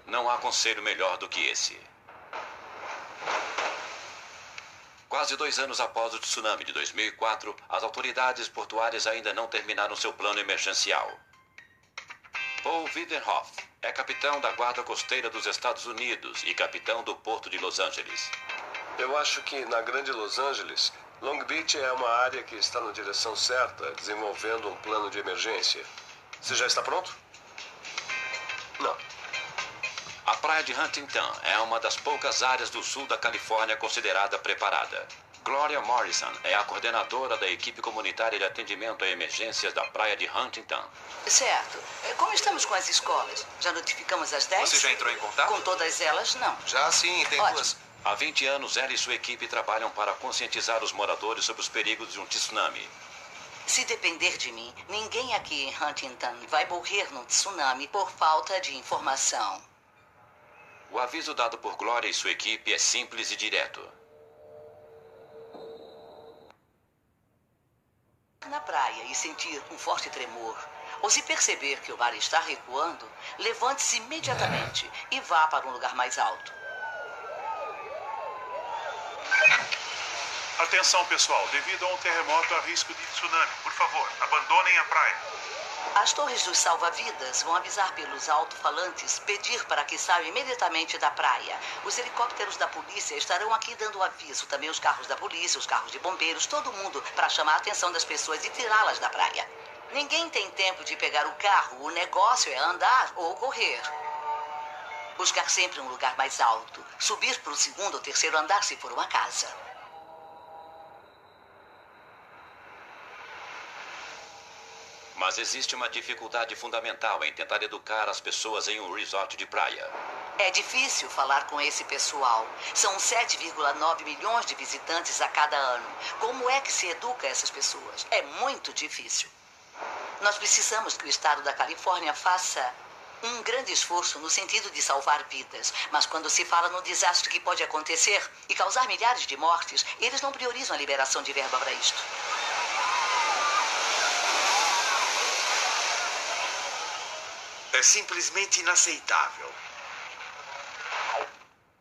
Não há conselho melhor do que esse. Quase 2 anos após o tsunami de 2004, as autoridades portuárias ainda não terminaram seu plano emergencial. Paul Widenhoff é capitão da Guarda Costeira dos Estados Unidos e capitão do Porto de Los Angeles. Eu acho que na Grande Los Angeles, Long Beach é uma área que está na direção certa, desenvolvendo um plano de emergência. Você já está pronto? Não. A praia de Huntington é uma das poucas áreas do sul da Califórnia considerada preparada. Gloria Morrison é a coordenadora da equipe comunitária de atendimento a emergências da praia de Huntington. Certo. Como estamos com as escolas? Já notificamos as 10? Você já entrou em contato? Com todas elas, não. Já sim, tem Ótimo. 2. Há 20 anos, ela e sua equipe trabalham para conscientizar os moradores sobre os perigos de um tsunami. Se depender de mim, ninguém aqui em Huntington vai morrer num tsunami por falta de informação. O aviso dado por Gloria e sua equipe é simples e direto. Na praia e sentir um forte tremor, ou se perceber que o mar está recuando, levante-se imediatamente e vá para um lugar mais alto. Atenção, pessoal. Devido a um terremoto, há risco de tsunami. Por favor, abandonem a praia. As torres dos salva-vidas vão avisar pelos alto-falantes, pedir para que saiam imediatamente da praia. Os helicópteros da polícia estarão aqui dando aviso. Também os carros da polícia, os carros de bombeiros, todo mundo, para chamar a atenção das pessoas e tirá-las da praia. Ninguém tem tempo de pegar o carro. O negócio é andar ou correr. Buscar sempre um lugar mais alto. Subir para o segundo ou terceiro andar se for uma casa. Mas existe uma dificuldade fundamental em tentar educar as pessoas em um resort de praia. É difícil falar com esse pessoal. São 7,9 milhões de visitantes a cada ano. Como é que se educa essas pessoas? É muito difícil. Nós precisamos que o estado da Califórnia faça um grande esforço no sentido de salvar vidas. Mas quando se fala no desastre que pode acontecer e causar milhares de mortes, eles não priorizam a liberação de verba para isto. É simplesmente inaceitável.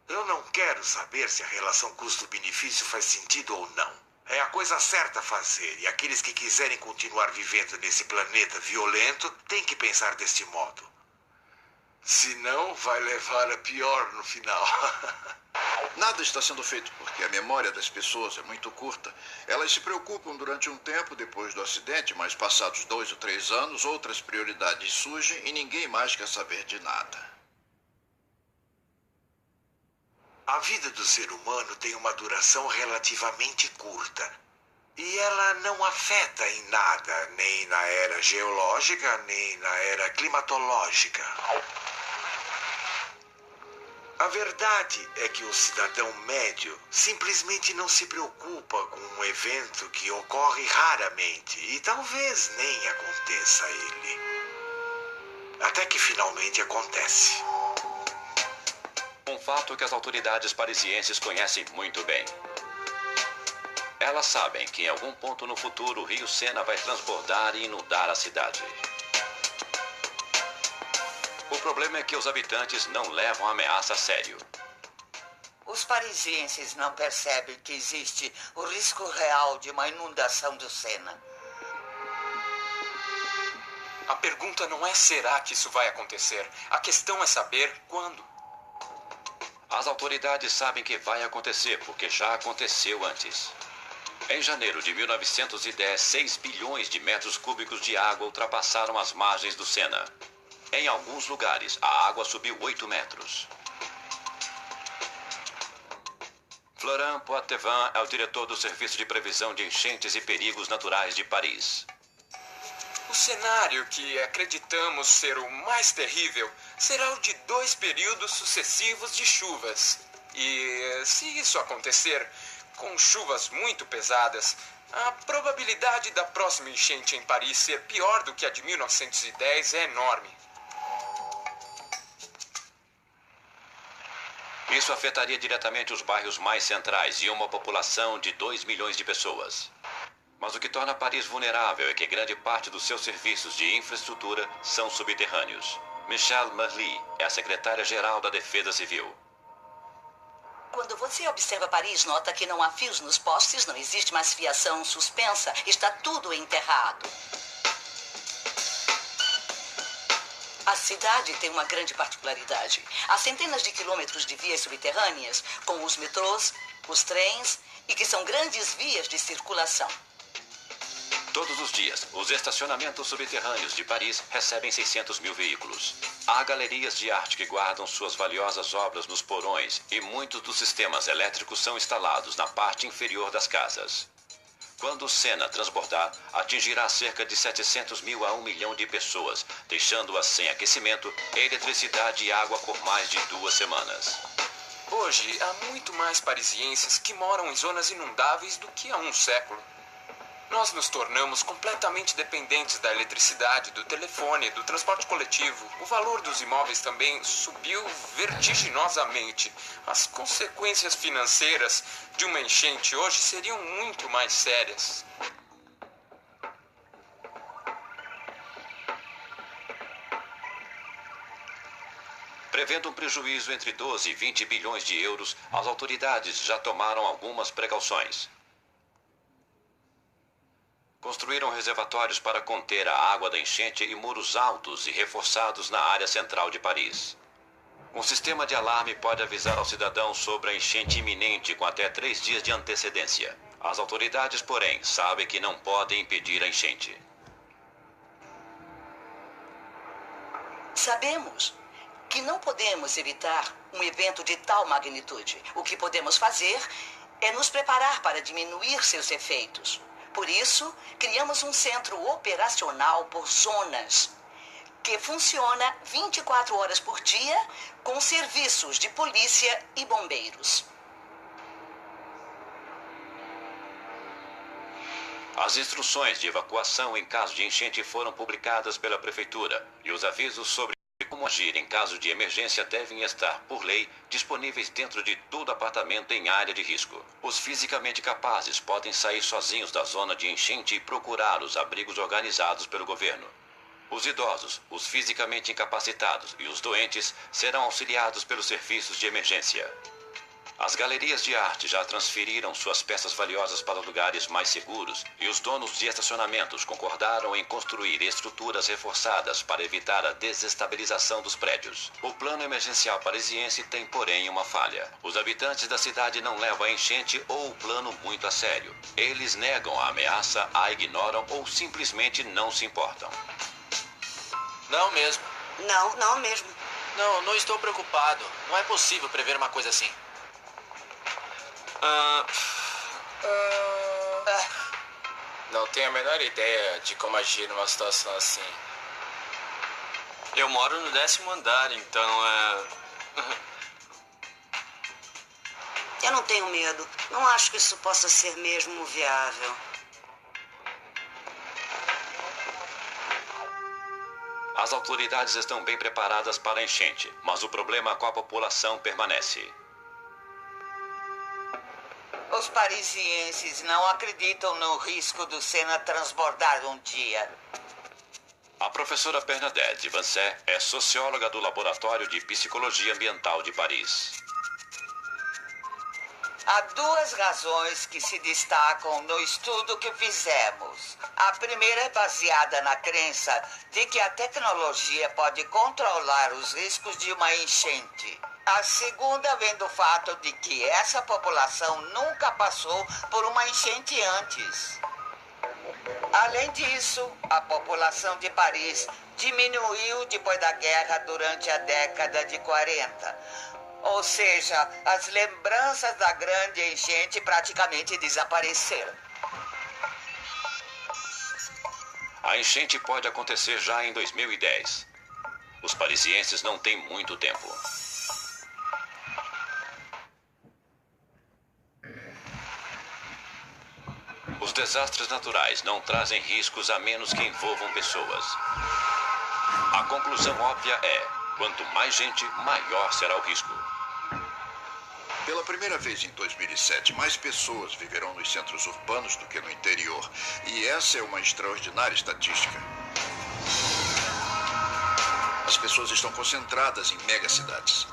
Eu não quero saber se a relação custo-benefício faz sentido ou não. É a coisa certa a fazer, e aqueles que quiserem continuar vivendo nesse planeta violento têm que pensar deste modo. Senão, vai levar a pior no final. Nada está sendo feito porque a memória das pessoas é muito curta. Elas se preocupam durante um tempo depois do acidente, mas passados 2 ou 3 anos, outras prioridades surgem e ninguém mais quer saber de nada. A vida do ser humano tem uma duração relativamente curta. E ela não afeta em nada, nem na era geológica, nem na era climatológica. A verdade é que o cidadão médio simplesmente não se preocupa com um evento que ocorre raramente e talvez nem aconteça a ele. Até que finalmente acontece. Um fato que as autoridades parisienses conhecem muito bem. Elas sabem que em algum ponto no futuro o rio Sena vai transbordar e inundar a cidade. O problema é que os habitantes não levam a ameaça a sério. Os parisienses não percebem que existe o risco real de uma inundação do Sena. A pergunta não é será que isso vai acontecer. A questão é saber quando. As autoridades sabem que vai acontecer porque já aconteceu antes. Em janeiro de 1910, 6 bilhões de metros cúbicos de água ultrapassaram as margens do Sena. Em alguns lugares, a água subiu 8 metros. Florent Poitevin é o diretor do Serviço de Previsão de Enchentes e Perigos Naturais de Paris. O cenário que acreditamos ser o mais terrível será o de 2 períodos sucessivos de chuvas. E se isso acontecer, com chuvas muito pesadas, a probabilidade da próxima enchente em Paris ser pior do que a de 1910 é enorme. Isso afetaria diretamente os bairros mais centrais e uma população de 2 milhões de pessoas. Mas o que torna Paris vulnerável é que grande parte dos seus serviços de infraestrutura são subterrâneos. Michelle Marley é a secretária-geral da Defesa Civil. Quando você observa Paris, nota que não há fios nos postes, não existe mais fiação suspensa, está tudo enterrado. A cidade tem uma grande particularidade. Há centenas de quilômetros de vias subterrâneas, com os metrôs, os trens, e que são grandes vias de circulação. Todos os dias, os estacionamentos subterrâneos de Paris recebem 600 mil veículos. Há galerias de arte que guardam suas valiosas obras nos porões e muitos dos sistemas elétricos são instalados na parte inferior das casas. Quando o Sena transbordar, atingirá cerca de 700 mil a 1 milhão de pessoas, deixando-as sem aquecimento, eletricidade e água por mais de 2 semanas. Hoje, há muito mais parisienses que moram em zonas inundáveis do que há um século. Nós nos tornamos completamente dependentes da eletricidade, do telefone, do transporte coletivo. O valor dos imóveis também subiu vertiginosamente. As consequências financeiras de uma enchente hoje seriam muito mais sérias. Prevendo um prejuízo entre 12 e 20 bilhões de euros, as autoridades já tomaram algumas precauções. Construíram reservatórios para conter a água da enchente e muros altos e reforçados na área central de Paris. Um sistema de alarme pode avisar ao cidadão sobre a enchente iminente com até 3 dias de antecedência. As autoridades, porém, sabem que não podem impedir a enchente. Sabemos que não podemos evitar um evento de tal magnitude. O que podemos fazer é nos preparar para diminuir seus efeitos. Por isso, criamos um centro operacional por zonas, que funciona 24 horas por dia, com serviços de polícia e bombeiros. As instruções de evacuação em caso de enchente foram publicadas pela prefeitura e os avisos sobre como agir em caso de emergência devem estar, por lei, disponíveis dentro de todo apartamento em área de risco. Os fisicamente capazes podem sair sozinhos da zona de enchente e procurar os abrigos organizados pelo governo. Os idosos, os fisicamente incapacitados e os doentes serão auxiliados pelos serviços de emergência. As galerias de arte já transferiram suas peças valiosas para lugares mais seguros e os donos de estacionamentos concordaram em construir estruturas reforçadas para evitar a desestabilização dos prédios. O plano emergencial parisiense tem, porém, uma falha. Os habitantes da cidade não levam a enchente ou o plano muito a sério. Eles negam a ameaça, a ignoram ou simplesmente não se importam. Não mesmo. Não mesmo. Não estou preocupado. Não é possível prever uma coisa assim. Não tenho a menor ideia de como agir numa situação assim. Eu moro no 10º andar, então Eu não tenho medo. Não acho que isso possa ser mesmo viável. As autoridades estão bem preparadas para a enchente, mas o problema com a população permanece. Os parisienses não acreditam no risco do Sena transbordar um dia. A professora Bernadette Vancet é socióloga do Laboratório de Psicologia Ambiental de Paris. Há 2 razões que se destacam no estudo que fizemos. A primeira é baseada na crença de que a tecnologia pode controlar os riscos de uma enchente. A segunda vem do fato de que essa população nunca passou por uma enchente antes. Além disso, a população de Paris diminuiu depois da guerra durante a década de 40. Ou seja, as lembranças da grande enchente praticamente desapareceram. A enchente pode acontecer já em 2010. Os parisienses não têm muito tempo. Os desastres naturais não trazem riscos a menos que envolvam pessoas. A conclusão óbvia é: quanto mais gente, maior será o risco. Pela primeira vez em 2007, mais pessoas viverão nos centros urbanos do que no interior. E essa é uma extraordinária estatística. As pessoas estão concentradas em megacidades.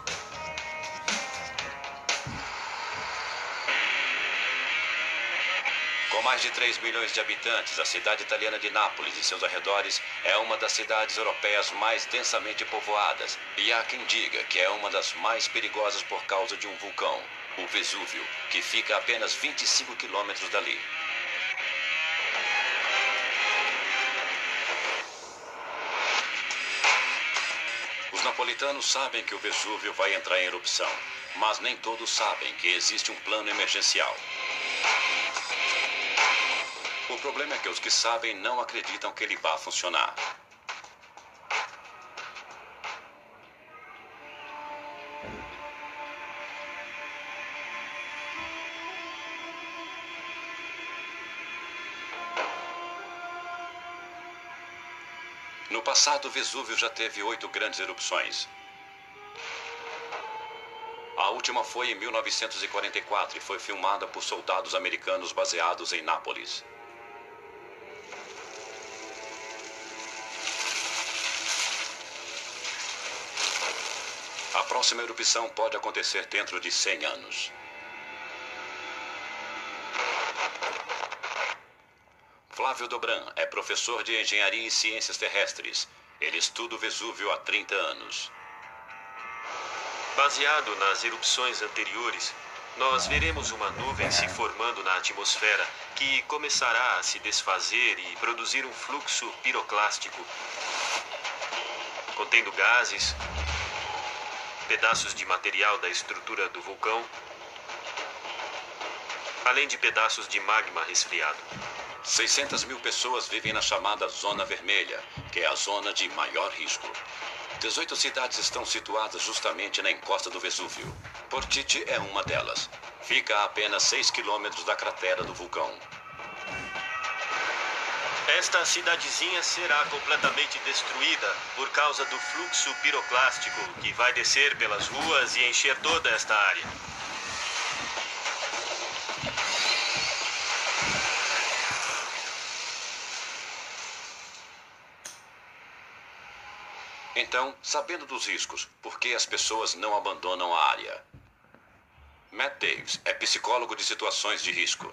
Com mais de 3 milhões de habitantes, a cidade italiana de Nápoles e seus arredores é uma das cidades europeias mais densamente povoadas. E há quem diga que é uma das mais perigosas por causa de um vulcão, o Vesúvio, que fica a apenas 25 quilômetros dali. Os napolitanos sabem que o Vesúvio vai entrar em erupção, mas nem todos sabem que existe um plano emergencial. O problema é que os que sabem não acreditam que ele vá funcionar. No passado, o Vesúvio já teve 8 grandes erupções. A última foi em 1944 e foi filmada por soldados americanos baseados em Nápoles. A próxima erupção pode acontecer dentro de 100 anos. Flávio Dobran é professor de Engenharia e Ciências Terrestres. Ele estuda o Vesúvio há 30 anos. Baseado nas erupções anteriores, nós veremos uma nuvem se formando na atmosfera que começará a se desfazer e produzir um fluxo piroclástico, contendo gases, pedaços de material da estrutura do vulcão, além de pedaços de magma resfriado. 600 mil pessoas vivem na chamada Zona Vermelha, que é a zona de maior risco. 18 cidades estão situadas justamente na encosta do Vesúvio. Portici é uma delas. Fica a apenas 6 quilômetros da cratera do vulcão. Esta cidadezinha será completamente destruída por causa do fluxo piroclástico que vai descer pelas ruas e encher toda esta área. Então, sabendo dos riscos, por que as pessoas não abandonam a área? Matt Davis é psicólogo de situações de risco.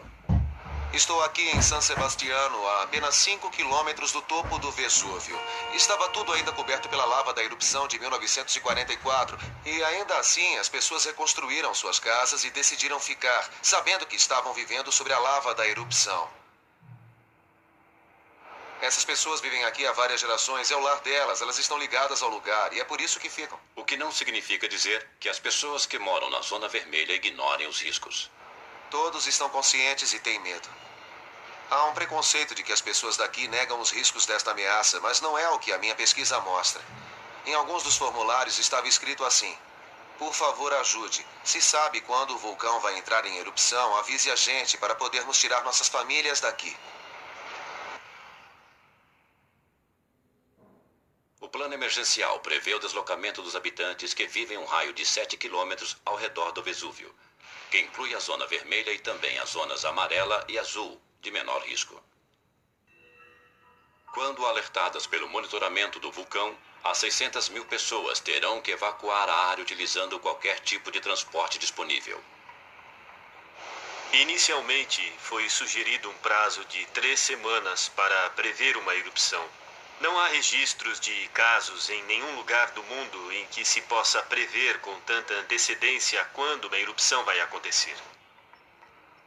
Estou aqui em San Sebastiano, a apenas 5 quilômetros do topo do Vesúvio. Estava tudo ainda coberto pela lava da erupção de 1944. E ainda assim, as pessoas reconstruíram suas casas e decidiram ficar, sabendo que estavam vivendo sobre a lava da erupção. Essas pessoas vivem aqui há várias gerações, é o lar delas, elas estão ligadas ao lugar e é por isso que ficam. O que não significa dizer que as pessoas que moram na Zona Vermelha ignorem os riscos. Todos estão conscientes e têm medo. Há um preconceito de que as pessoas daqui negam os riscos desta ameaça, mas não é o que a minha pesquisa mostra. Em alguns dos formulários estava escrito assim: por favor, ajude. Se sabe quando o vulcão vai entrar em erupção, avise a gente para podermos tirar nossas famílias daqui. O plano emergencial prevê o deslocamento dos habitantes que vivem um raio de 7 quilômetros ao redor do Vesúvio, que inclui a Zona Vermelha e também as zonas amarela e azul, de menor risco. Quando alertadas pelo monitoramento do vulcão, as 600 mil pessoas terão que evacuar a área utilizando qualquer tipo de transporte disponível. Inicialmente, foi sugerido um prazo de 3 semanas para prever uma erupção. Não há registros de casos em nenhum lugar do mundo em que se possa prever com tanta antecedência quando uma erupção vai acontecer.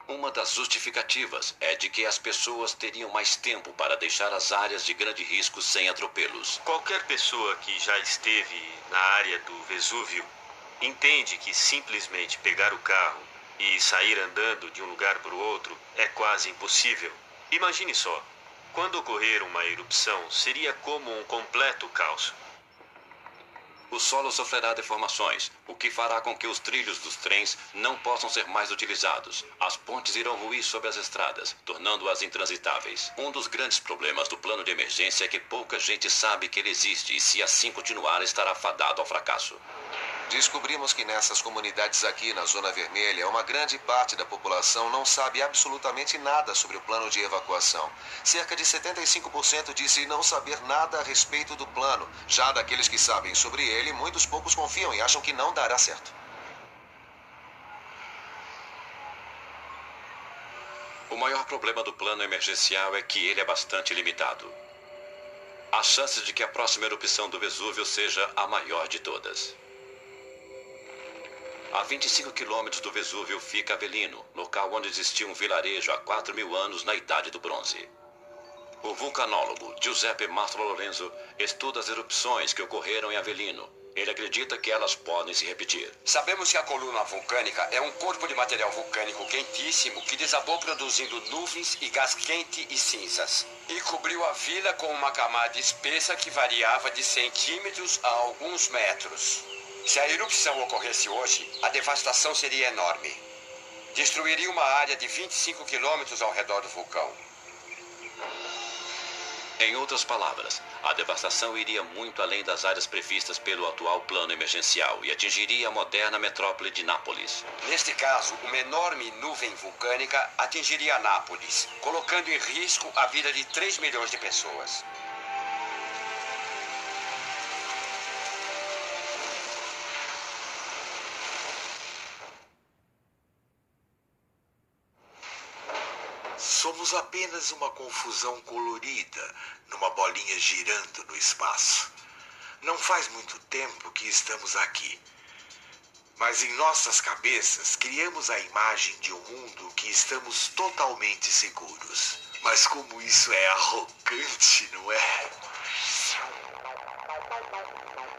Uma das justificativas é de que as pessoas teriam mais tempo para deixar as áreas de grande risco sem atropelos. Qualquer pessoa que já esteve na área do Vesúvio entende que simplesmente pegar o carro e sair andando de um lugar para o outro é quase impossível. Imagine só, quando ocorrer uma erupção, seria como um completo caos. O solo sofrerá deformações, o que fará com que os trilhos dos trens não possam ser mais utilizados. As pontes irão ruir sobre as estradas, tornando-as intransitáveis. Um dos grandes problemas do plano de emergência é que pouca gente sabe que ele existe e, se assim continuar, estará fadado ao fracasso. Descobrimos que nessas comunidades aqui na Zona Vermelha, uma grande parte da população não sabe absolutamente nada sobre o plano de evacuação. Cerca de 75% disse não saber nada a respeito do plano. Já daqueles que sabem sobre ele, muitos poucos confiam e acham que não dará certo. O maior problema do plano emergencial é que ele é bastante limitado. Há chances de que a próxima erupção do Vesúvio seja a maior de todas. A 25 quilômetros do Vesúvio fica Avelino, local onde existia um vilarejo há 4.000 anos na Idade do Bronze. O vulcanólogo Giuseppe Mastro Lorenzo estuda as erupções que ocorreram em Avelino. Ele acredita que elas podem se repetir. Sabemos que a coluna vulcânica é um corpo de material vulcânico quentíssimo que desabou produzindo nuvens e gás quente e cinzas. E cobriu a vila com uma camada espessa que variava de centímetros a alguns metros. Se a erupção ocorresse hoje, a devastação seria enorme. Destruiria uma área de 25 quilômetros ao redor do vulcão. Em outras palavras, a devastação iria muito além das áreas previstas pelo atual plano emergencial e atingiria a moderna metrópole de Nápoles. Neste caso, uma enorme nuvem vulcânica atingiria Nápoles, colocando em risco a vida de 3 milhões de pessoas. Somos apenas uma confusão colorida numa bolinha girando no espaço. Não faz muito tempo que estamos aqui. Mas em nossas cabeças criamos a imagem de um mundo que estamos totalmente seguros. Mas como isso é arrogante, não é?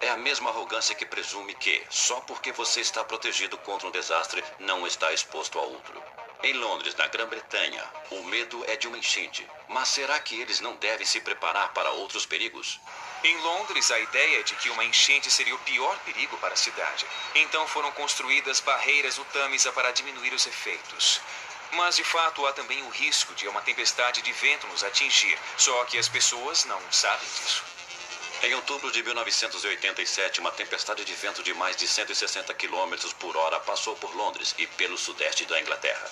É a mesma arrogância que presume que, só porque você está protegido contra um desastre, não está exposto a outro. Em Londres, na Grã-Bretanha, o medo é de uma enchente. Mas será que eles não devem se preparar para outros perigos? Em Londres, a ideia é de que uma enchente seria o pior perigo para a cidade. Então foram construídas barreiras no Tâmisa para diminuir os efeitos. Mas, de fato, há também o risco de uma tempestade de vento nos atingir. Só que as pessoas não sabem disso. Em outubro de 1987, uma tempestade de vento de mais de 160 km por hora passou por Londres e pelo sudeste da Inglaterra.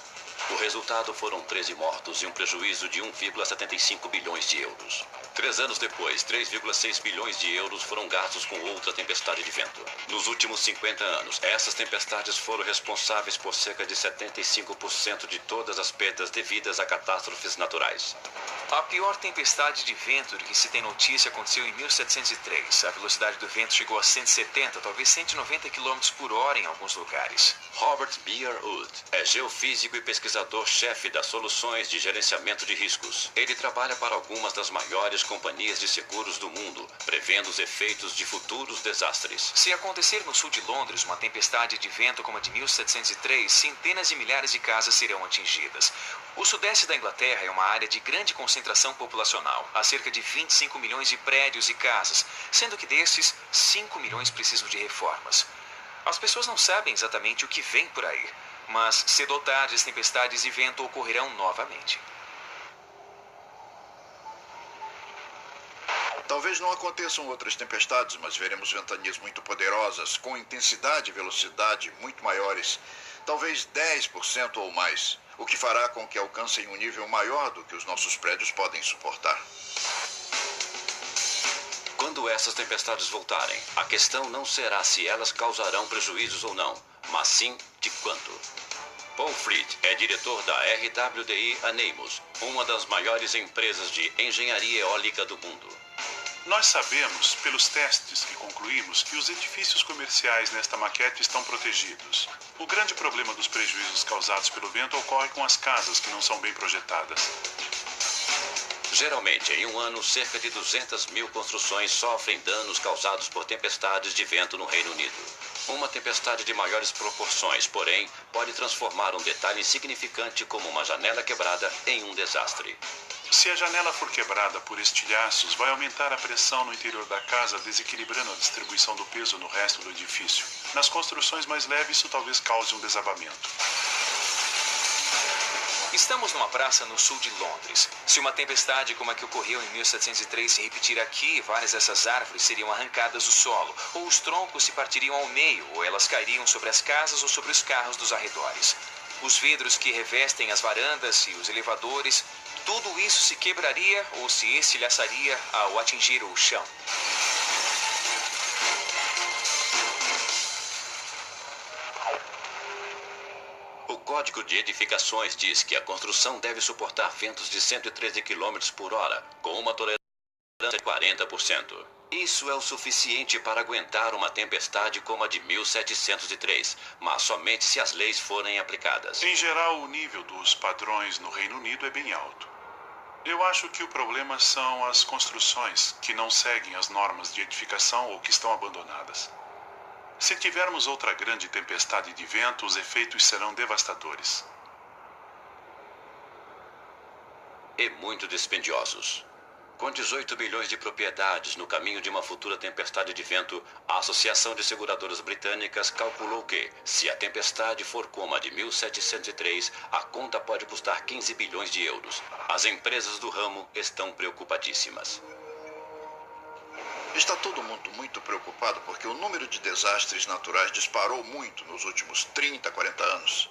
O resultado foram 13 mortos e um prejuízo de 1,75 bilhões de euros. 3 anos depois, 3,6 bilhões de euros foram gastos com outra tempestade de vento. Nos últimos 50 anos, essas tempestades foram responsáveis por cerca de 75% de todas as perdas devidas a catástrofes naturais. A pior tempestade de vento de que se tem notícia aconteceu em 1703. A velocidade do vento chegou a 170, talvez 190 km por hora em alguns lugares. Robert Beer Wood é geofísico e pesquisador-chefe das soluções de gerenciamento de riscos. Ele trabalha para algumas das maiores companhias de seguros do mundo, prevendo os efeitos de futuros desastres. Se acontecer no sul de Londres uma tempestade de vento como a de 1703, centenas de milhares de casas serão atingidas. O sudeste da Inglaterra é uma área de grande concentração populacional. Há cerca de 25 milhões de prédios e casas, sendo que desses, 5 milhões precisam de reformas. As pessoas não sabem exatamente o que vem por aí, mas cedo ou tarde as tempestades de vento ocorrerão novamente. Talvez não aconteçam outras tempestades, mas veremos ventanias muito poderosas, com intensidade e velocidade muito maiores, talvez 10% ou mais, o que fará com que alcancem um nível maior do que os nossos prédios podem suportar. Quando essas tempestades voltarem, a questão não será se elas causarão prejuízos ou não, mas sim de quanto. Paul Fried é diretor da RWDI Anemos, uma das maiores empresas de engenharia eólica do mundo. Nós sabemos, pelos testes que concluímos, que os edifícios comerciais nesta maquete estão protegidos. O grande problema dos prejuízos causados pelo vento ocorre com as casas que não são bem projetadas. Geralmente, em um ano, cerca de 200 mil construções sofrem danos causados por tempestades de vento no Reino Unido. Uma tempestade de maiores proporções, porém, pode transformar um detalhe insignificante como uma janela quebrada em um desastre. Se a janela for quebrada por estilhaços, vai aumentar a pressão no interior da casa, desequilibrando a distribuição do peso no resto do edifício. Nas construções mais leves, isso talvez cause um desabamento. Estamos numa praça no sul de Londres. Se uma tempestade como a que ocorreu em 1703 se repetir aqui, várias dessas árvores seriam arrancadas do solo, ou os troncos se partiriam ao meio, ou elas cairiam sobre as casas ou sobre os carros dos arredores. Os vidros que revestem as varandas e os elevadores, tudo isso se quebraria ou se estilhaçaria ao atingir o chão. O Código de Edificações diz que a construção deve suportar ventos de 113 km por hora, com uma tolerância de 40%. Isso é o suficiente para aguentar uma tempestade como a de 1703, mas somente se as leis forem aplicadas. Em geral, o nível dos padrões no Reino Unido é bem alto. Eu acho que o problema são as construções que não seguem as normas de edificação ou que estão abandonadas. Se tivermos outra grande tempestade de vento, os efeitos serão devastadores. E muito dispendiosos. Com 18 bilhões de propriedades no caminho de uma futura tempestade de vento, a Associação de Seguradoras Britânicas calculou que, se a tempestade for como a de 1703, a conta pode custar 15 bilhões de euros. As empresas do ramo estão preocupadíssimas. Está todo mundo muito preocupado porque o número de desastres naturais disparou muito nos últimos 30, 40 anos.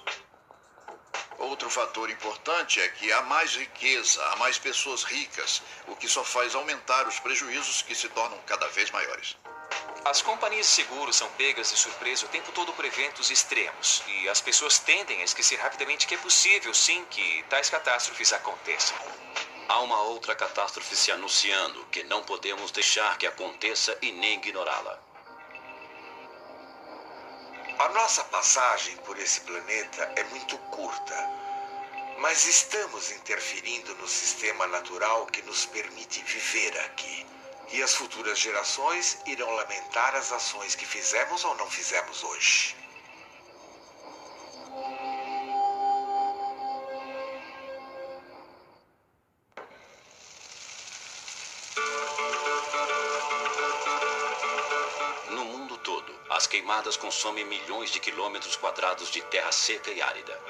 Outro fator importante é que há mais riqueza, há mais pessoas ricas, o que só faz aumentar os prejuízos que se tornam cada vez maiores. As companhias de seguros são pegas de surpresa o tempo todo por eventos extremos, e as pessoas tendem a esquecer rapidamente que é possível, sim, que tais catástrofes aconteçam. Há uma outra catástrofe se anunciando que não podemos deixar que aconteça e nem ignorá-la. A nossa passagem por esse planeta é muito curta, mas estamos interferindo no sistema natural que nos permite viver aqui. E as futuras gerações irão lamentar as ações que fizemos ou não fizemos hoje. No mundo todo, as queimadas consomem milhões de quilômetros quadrados de terra seca e árida.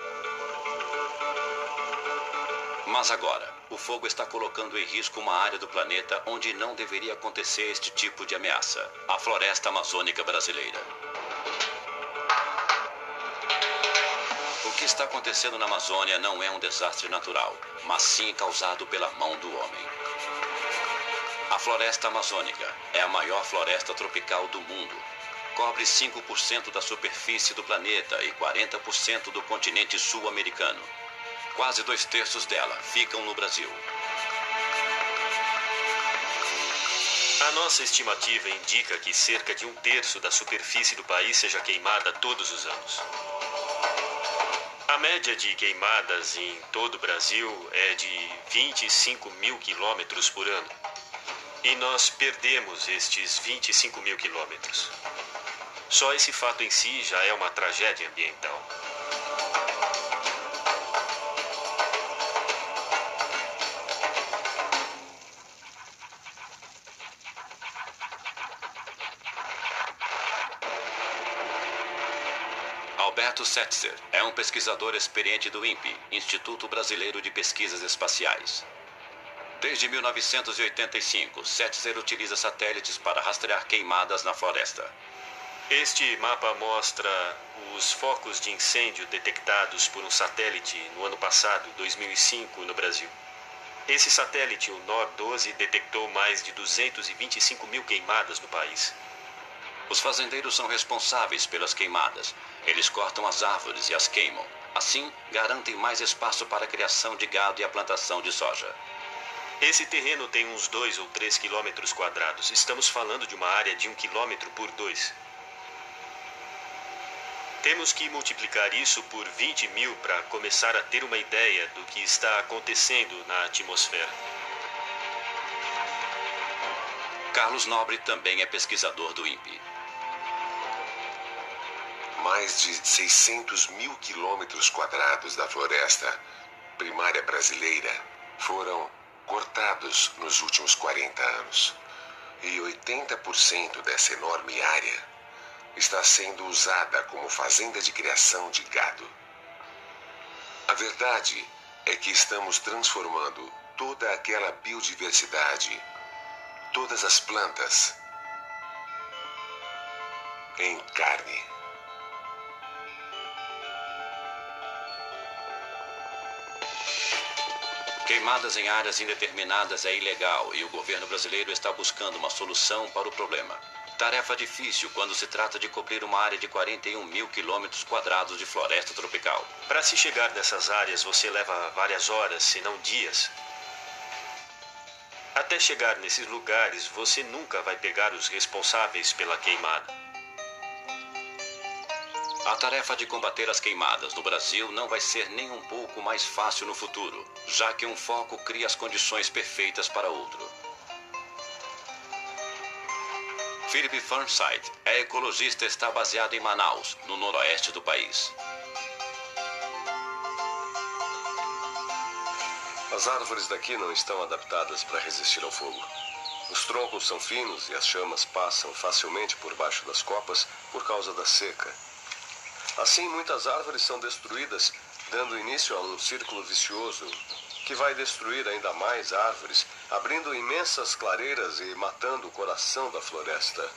Mas agora, o fogo está colocando em risco uma área do planeta onde não deveria acontecer este tipo de ameaça: a floresta amazônica brasileira. O que está acontecendo na Amazônia não é um desastre natural, mas sim causado pela mão do homem. A floresta amazônica é a maior floresta tropical do mundo. Cobre 5% da superfície do planeta e 40% do continente sul-americano. Quase 2/3 dela ficam no Brasil. A nossa estimativa indica que cerca de 1/3 da superfície do país seja queimada todos os anos. A média de queimadas em todo o Brasil é de 25 mil quilômetros por ano. E nós perdemos estes 25 mil quilômetros. Só esse fato em si já é uma tragédia ambiental. Alberto Setzer é um pesquisador experiente do INPE, Instituto Brasileiro de Pesquisas Espaciais. Desde 1985, Setzer utiliza satélites para rastrear queimadas na floresta. Este mapa mostra os focos de incêndio detectados por um satélite no ano passado, 2005, no Brasil. Esse satélite, o NOR-12, detectou mais de 225 mil queimadas no país. Os fazendeiros são responsáveis pelas queimadas. Eles cortam as árvores e as queimam. Assim, garantem mais espaço para a criação de gado e a plantação de soja. Esse terreno tem uns 2 ou 3 quilômetros quadrados. Estamos falando de uma área de 1 quilômetro por 2. Temos que multiplicar isso por 20 mil para começar a ter uma ideia do que está acontecendo na atmosfera. Carlos Nobre também é pesquisador do INPE. Mais de 600 mil quilômetros quadrados da floresta primária brasileira foram cortados nos últimos 40 anos. E 80% dessa enorme área está sendo usada como fazenda de criação de gado. A verdade é que estamos transformando toda aquela biodiversidade, todas as plantas, em carne. Queimadas em áreas indeterminadas é ilegal e o governo brasileiro está buscando uma solução para o problema. Tarefa difícil quando se trata de cobrir uma área de 41 mil quilômetros quadrados de floresta tropical. Para se chegar nessas áreas, você leva várias horas, se não dias. Até chegar nesses lugares, você nunca vai pegar os responsáveis pela queimada. A tarefa de combater as queimadas no Brasil não vai ser nem um pouco mais fácil no futuro, já que um foco cria as condições perfeitas para outro. Philip Fernside é ecologista e está baseado em Manaus, no noroeste do país. As árvores daqui não estão adaptadas para resistir ao fogo. Os troncos são finos e as chamas passam facilmente por baixo das copas por causa da seca. Assim, muitas árvores são destruídas, dando início a um círculo vicioso que vai destruir ainda mais árvores, abrindo imensas clareiras e matando o coração da floresta.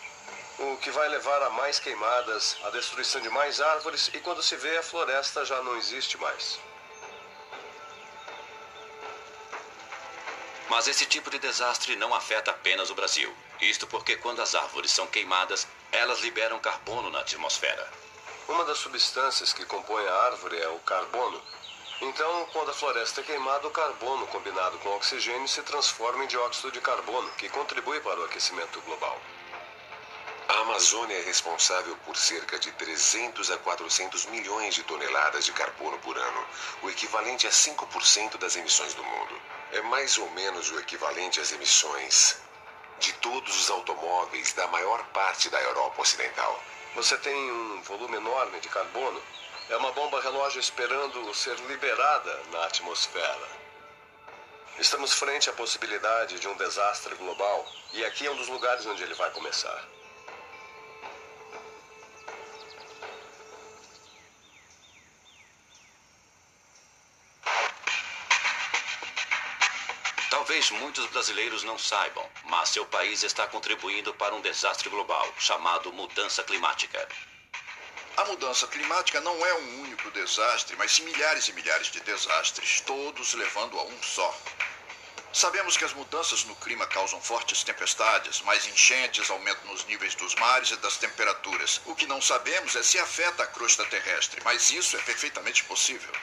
O que vai levar a mais queimadas, a destruição de mais árvores e quando se vê, a floresta já não existe mais. Mas esse tipo de desastre não afeta apenas o Brasil. Isto porque quando as árvores são queimadas, elas liberam carbono na atmosfera. Uma das substâncias que compõem a árvore é o carbono. Então, quando a floresta é queimada, o carbono combinado com o oxigênio se transforma em dióxido de carbono, que contribui para o aquecimento global. A Amazônia é responsável por cerca de 300 a 400 milhões de toneladas de carbono por ano, o equivalente a 5% das emissões do mundo. É mais ou menos o equivalente às emissões de todos os automóveis da maior parte da Europa Ocidental. Você tem um volume enorme de carbono. É uma bomba relógio esperando ser liberada na atmosfera. Estamos frente à possibilidade de um desastre global. E aqui é um dos lugares onde ele vai começar. Talvez muitos brasileiros não saibam, mas seu país está contribuindo para um desastre global, chamado mudança climática. A mudança climática não é um único desastre, mas sim milhares e milhares de desastres, todos levando a um só. Sabemos que as mudanças no clima causam fortes tempestades, mais enchentes, aumento nos níveis dos mares e das temperaturas. O que não sabemos é se afeta a crosta terrestre, mas isso é perfeitamente possível.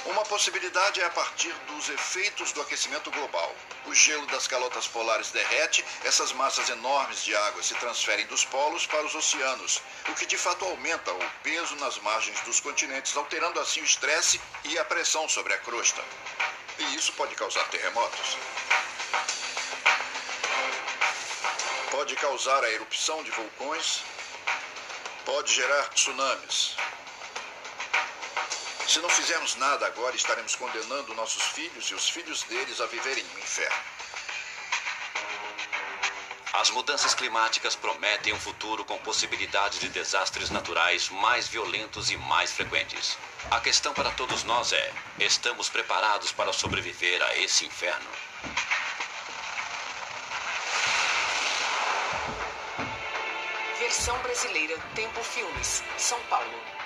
Uma possibilidade é a partir dos efeitos do aquecimento global. O gelo das calotas polares derrete, essas massas enormes de água se transferem dos polos para os oceanos, o que de fato aumenta o peso nas margens dos continentes, alterando assim o estresse e a pressão sobre a crosta. E isso pode causar terremotos. Pode causar a erupção de vulcões, pode gerar tsunamis. Se não fizermos nada agora, estaremos condenando nossos filhos e os filhos deles a viverem no inferno. As mudanças climáticas prometem um futuro com possibilidades de desastres naturais mais violentos e mais frequentes. A questão para todos nós é: estamos preparados para sobreviver a esse inferno? Versão brasileira, Tempo Filmes, São Paulo.